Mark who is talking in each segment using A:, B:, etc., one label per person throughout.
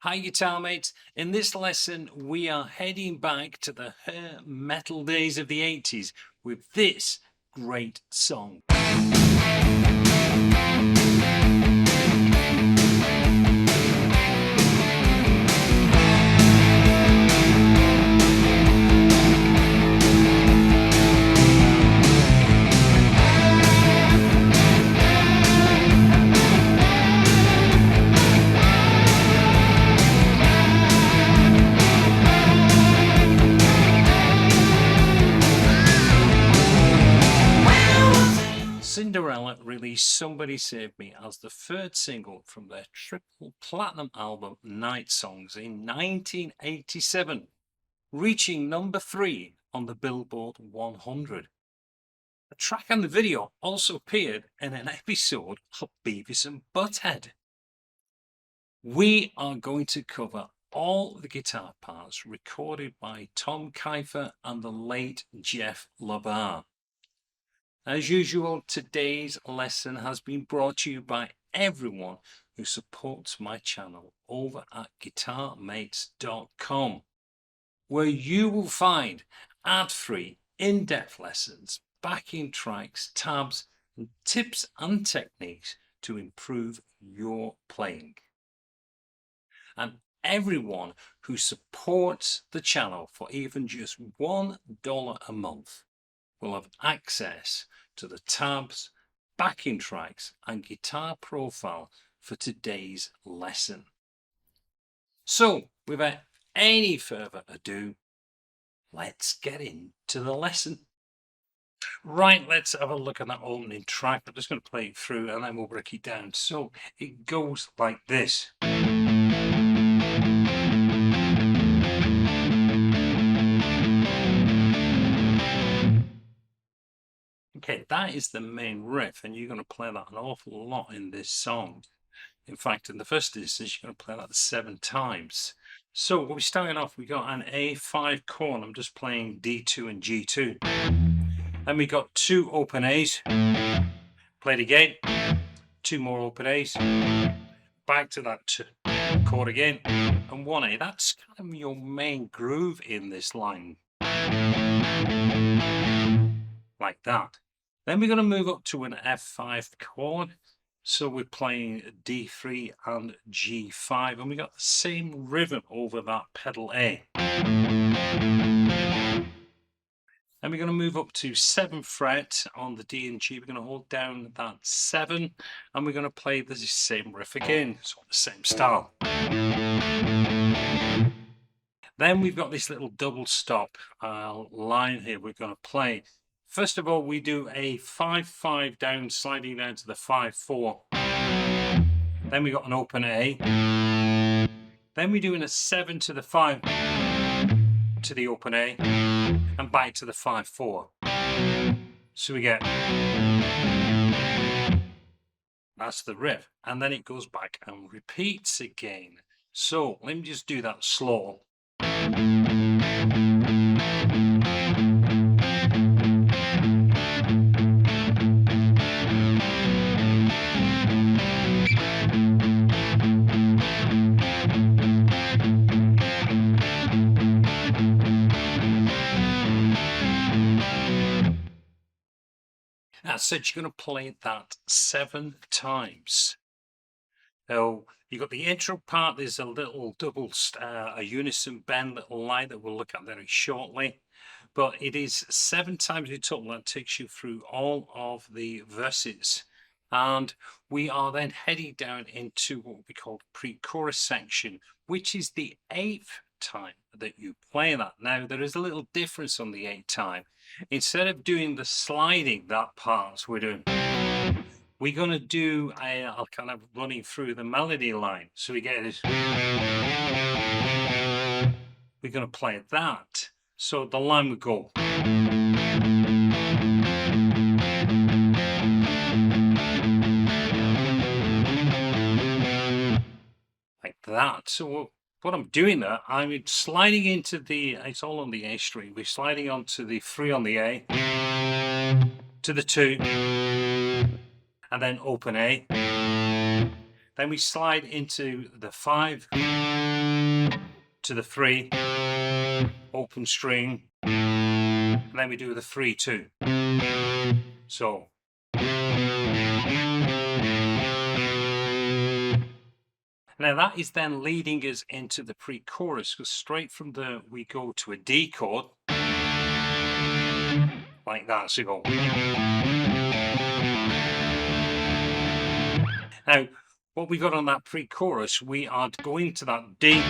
A: Hi guitar mates, in this lesson we are heading back to the hair metal days of the 80s with this great song. Cinderella released Somebody Save Me as the third single from their triple platinum album Night Songs in 1987, reaching number 3 on the Billboard 100. The track and the video also appeared in an episode of Beavis and Butthead. We are going to cover all the guitar parts recorded by Tom Kiefer and the late Jeff LaBar. As usual, today's lesson has been brought to you by everyone who supports my channel over at guitarmates.com, where you will find ad-free, in-depth lessons, backing tracks, tabs, and tips and techniques to improve your playing. And everyone who supports the channel for even just $1 a month will have access to the tabs, backing tracks and guitar profile for today's lesson. So without any further ado, let's get into the lesson. Right, let's have a look at that opening track. I'm just going to play it through and then we'll break it down. So it goes like this. Okay, that is the main riff, and you're going to play that an awful lot in this song. In fact, in the first instance, you're going to play that 7 times. So we're starting off, we got an A5 chord. I'm just playing D2 and G2. Then we got 2 open A's. Play it again. 2 more open A's. Back to that chord again. And 1 A. That's kind of your main groove in this line. Like that. Then we're going to move up to an F5 chord. So we're playing D3 and G5, and we got the same rhythm over that pedal A. Then we're going to move up to 7th fret on the D and G. We're going to hold down that 7, and we're going to play the same riff again, so the same style. Then we've got this little double stop line here we're going to play. First of all, we do a 5-5 down, sliding down to the 5-4. Then we got an open A. Then we're doing a 7 to the 5 to the open A and back to the 5-4. So we get, that's the riff. And then it goes back and repeats again. So let me just do that slow. As I said, you're going to play that 7 times. So you've got the intro part, there's a little double, a unison bend little line that we'll look at very shortly. But it is 7 times in total that takes you through all of the verses. And we are then heading down into what we call pre-chorus section, which is the 8th time that you play that. Now, there is a little difference on the 8th time. Instead of doing the sliding, that part we're going to do a kind of running through the melody line. So we get this. We're going to play that. So the line would go. Like that. So what I'm doing there, I'm sliding into the, it's all on the A string. We're sliding onto the 3 on the A, to the 2, and then open A. Then we slide into the 5, to the 3, open string, and then we do the 3 2. So now that is then leading us into the pre-chorus, because straight from there we go to a D chord, like that. So you go. Now, what we got on that pre-chorus, we are going to that D.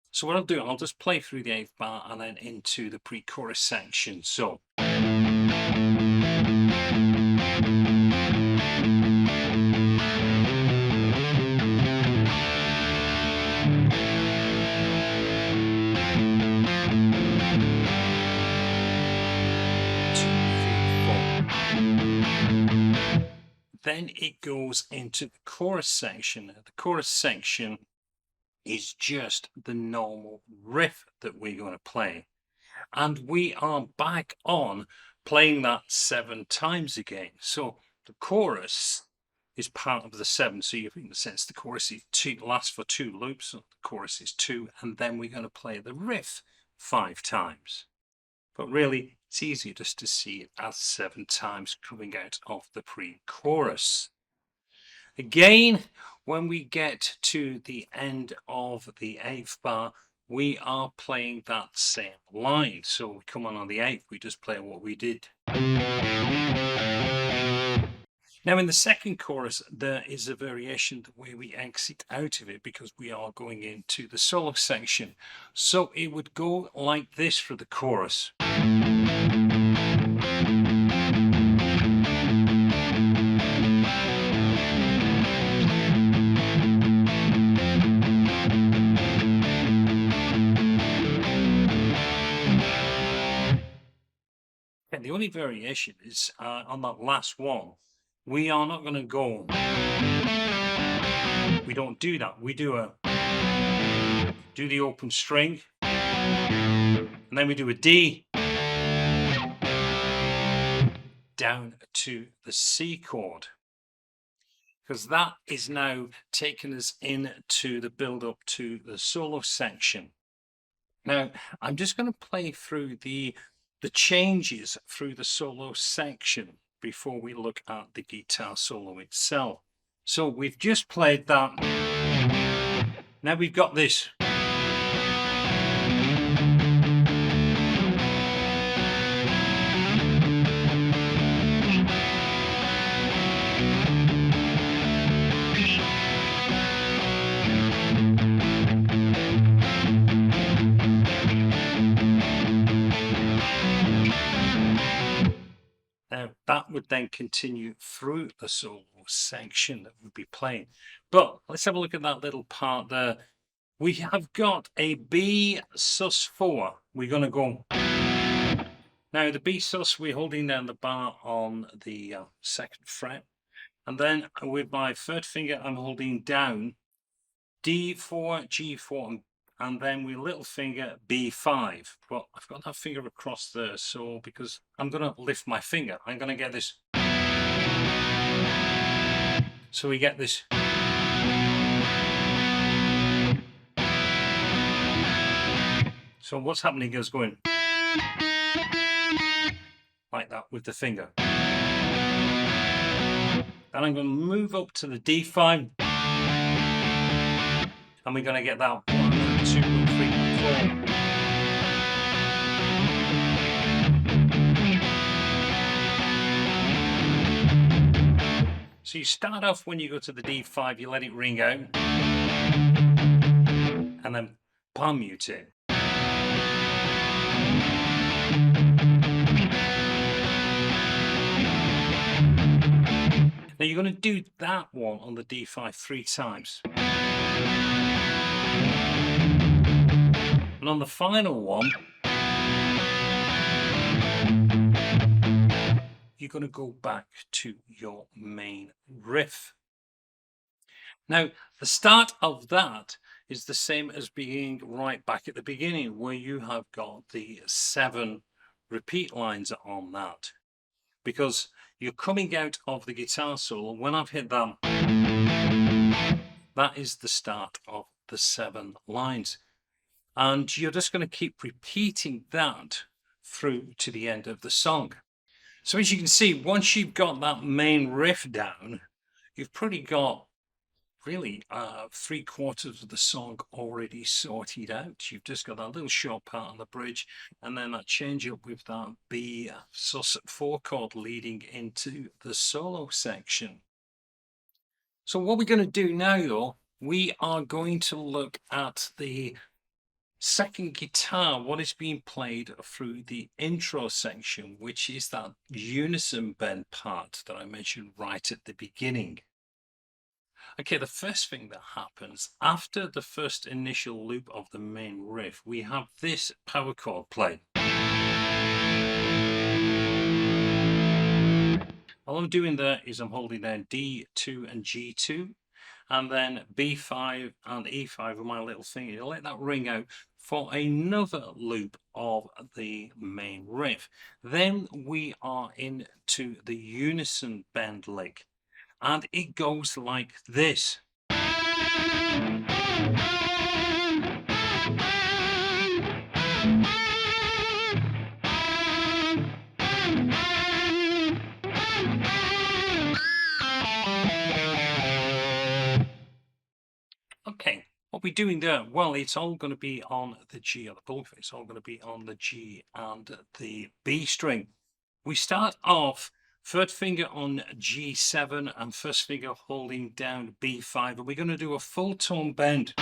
A: So what I'll do, I'll just play through the 8th bar and then into the pre-chorus section. So. Then it goes into the chorus section. The chorus section is just the normal riff that we're going to play. And we are back on playing that 7 times again. So the chorus is part of the 7. So you in the sense the chorus is 2, lasts for 2 loops. So the chorus is 2, and then we're going to play the riff 5 times. But really, it's easier just to see it as 7 times coming out of the pre-chorus. Again, when we get to the end of the 8th bar, we are playing that same line. So we come on the 8th, we just play what we did. Now in the second chorus, there is a variation the way we exit out of it, because we are going into the solo section. So it would go like this for the chorus. And the only variation is on that last one. We are not going to go. We don't do that. We do the open string, and then we do a D down to the C chord, because that is now taking us into the build up to the solo section. Now I'm just going to play through the changes through the solo section before we look at the guitar solo itself. So we've just played that. Now we've got this. Now that would then continue through the solo section that we'd be playing. But let's have a look at that little part there. We have got a B sus4. We're going to go. Now the B sus, we're holding down the bar on the 2nd fret. And then with my 3rd finger, I'm holding down D4, G4, and then with little finger B5. Well, I've got that finger across there, so because I'm going to lift my finger, I'm going to get this. So we get this. So what's happening is going like that with the finger. Then I'm going to move up to the D5, and we're going to get that 1, 2, 3, 4. So you start off when you go to the D5, you let it ring out, and then palm mute it. Now you're going to do that one on the D5 3 times. And on the final one, you're going to go back to your main riff. Now, the start of that is the same as being right back at the beginning, where you have got the 7 repeat lines on that. Because you're coming out of the guitar solo. When I've hit that, that is the start of the 7 lines. And you're just going to keep repeating that through to the end of the song. So as you can see, once you've got that main riff down, you've probably got really 3/4 of the song already sorted out. You've just got that little short part on the bridge, and then that change up with that B sus4 chord leading into the solo section. So what we're going to do now, though, we are going to look at the second guitar, what is being played through the intro section, which is that unison bend part that I mentioned right at the beginning. Okay, the first thing that happens after the first initial loop of the main riff, we have this power chord played. All I'm doing there is I'm holding down D2 and G2, and then B5 and E5 with my little finger. Let that ring out for another loop of the main riff. Then we are into the unison bend lick, and it goes like this. Okay, what we're doing there, well, it's all going to be on the G or the bullet. It's all going to be on the G and the B string. We start off third finger on G7 and first finger holding down B5, and we're going to do a full tone bend.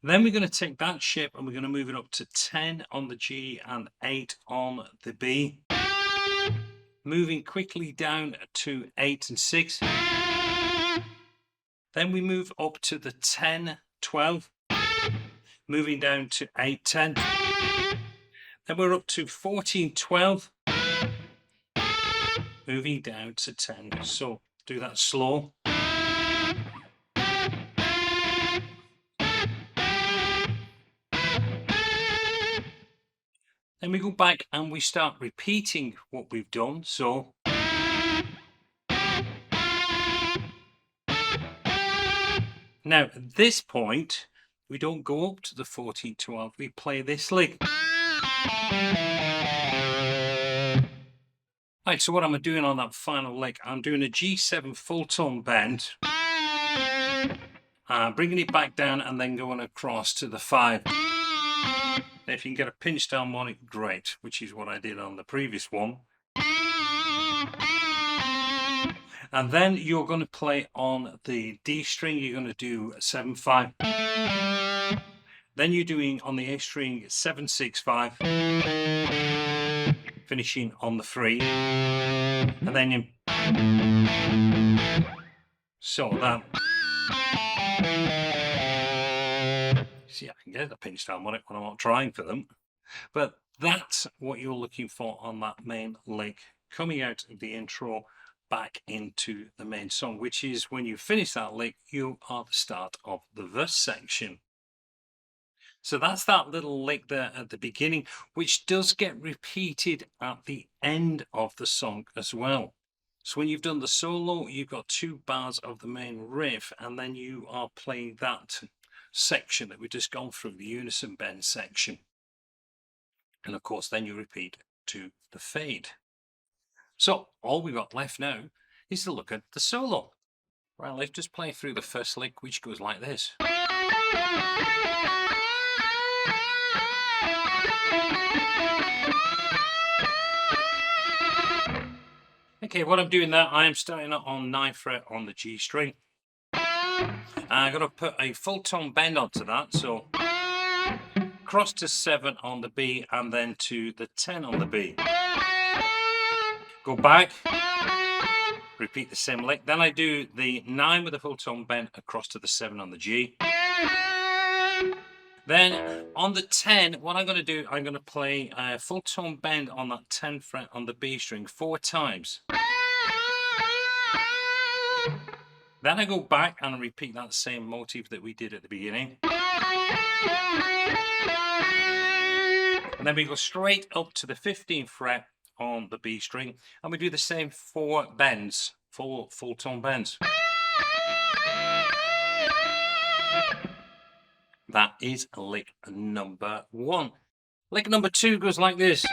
A: Then we're going to take that shape and we're going to move it up to 10 on the G and 8 on the B. Moving quickly down to 8 and 6. Then we move up to the 10, 12. Moving down to 8, 10. Then we're up to 14, 12, moving down to 10. So do that slow. Then we go back and we start repeating what we've done. So now at this point, we don't go up to the 14, 12. We play this lick. Right, so what am I doing on that final lick? I'm doing a G7 full tone bend, bringing it back down and then going across to the 5. If you can get a pinch down on it, great, which is what I did on the previous one. And then you're going to play on the D string, you're going to do 7, 5. Then you're doing on the A string 7, 6, 5. Finishing on the 3, and then you. So that. See, I can get the pinch down on it when I'm not trying for them, but that's what you're looking for on that main lick, coming out of the intro back into the main song, which is when you finish that lick, you are the start of the verse section. So that's that little lick there at the beginning, which does get repeated at the end of the song as well. So when you've done the solo, you've got 2 bars of the main riff, and then you are playing that section that we've just gone through, the unison bend section. And of course, then you repeat to the fade. So all we've got left now is to look at the solo. Right, let's just play through the first lick, which goes like this. Okay, what I'm doing there, I am starting on 9th fret on the G string. I'm going to put a full tone bend onto that, so cross to 7 on the B and then to the 10 on the B. Go back, repeat the same lick. Then I do the 9 with a full tone bend across to the 7 on the G. Then on the 10, what I'm going to do, I'm going to play a full tone bend on that 10th fret on the B string 4 times. Then I go back and repeat that same motif that we did at the beginning. And then we go straight up to the 15th fret on the B string, and we do the same 4 bends, full tone bends. That is lick number 1. Lick number 2 goes like this.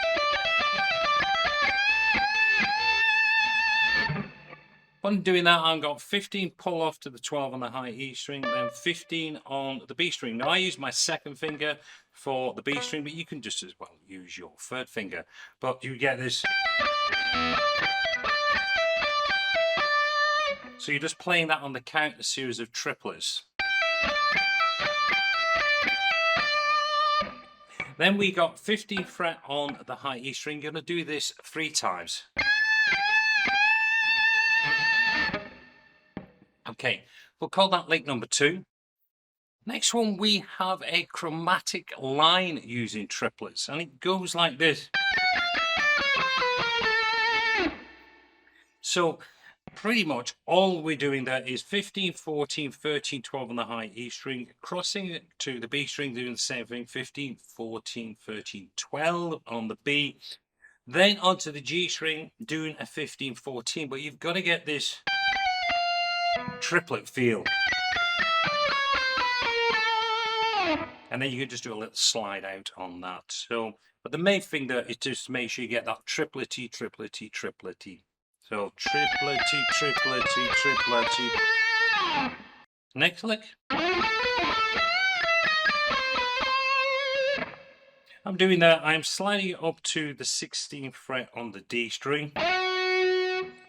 A: When doing that, I've got 15 pull off to the 12 on the high E string, then 15 on the B string. Now I use my second finger for the B string, but you can just as well use your third finger. But you get this. So you're just playing that on the count, a series of triplets. Then we got 15th fret on the high E string. You're going to do this 3 times. Okay, we'll call that lick number 2. Next one, we have a chromatic line using triplets, and it goes like this. So pretty much all we're doing there is 15, 14, 13, 12 on the high E string, crossing it to the B string, doing the same thing, 15, 14, 13, 12 on the B, then onto the G string, doing a 15, 14, but you've got to get this triplet feel. And then you can just do a little slide out on that. So, but the main thing there is just to make sure you get that triplety, triplety, triplety. So triplety, triplety, triplety. Next lick. I'm doing that. I'm sliding it up to the 16th fret on the D string.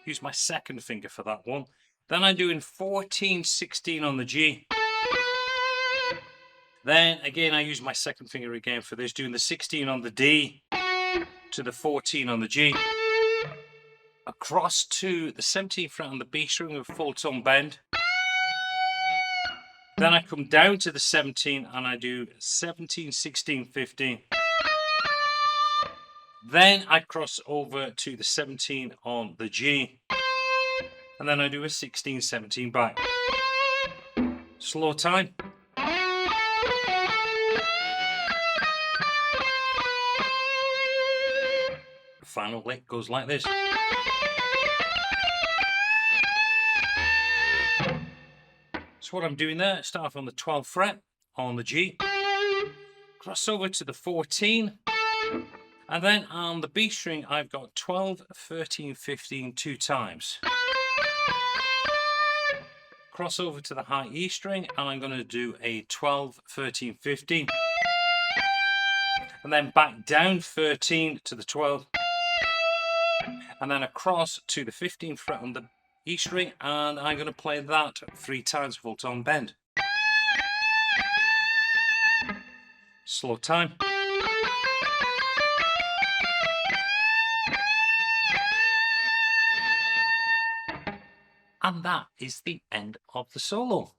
A: Use my second finger for that one. Then I'm doing 14, 16 on the G. Then again, I use my second finger again for this, doing the 16 on the D to the 14 on the G. Across to the 17th fret on the B string with full tone bend. Then I come down to the 17 and I do 17, 16, 15. Then I cross over to the 17 on the G. And then I do a 16, 17 back. Slow time. The final lick goes like this. So what I'm doing there, start off on the 12th fret on the G, cross over to the 14, and then on the B string I've got 12, 13, 15 2 times. Cross over to the high E string and I'm going to do a 12, 13, 15, and then back down 13 to the 12, and then across to the 15th fret on the E string, and I'm going to play that 3 times full tone bend. Slow time. And that is the end of the solo.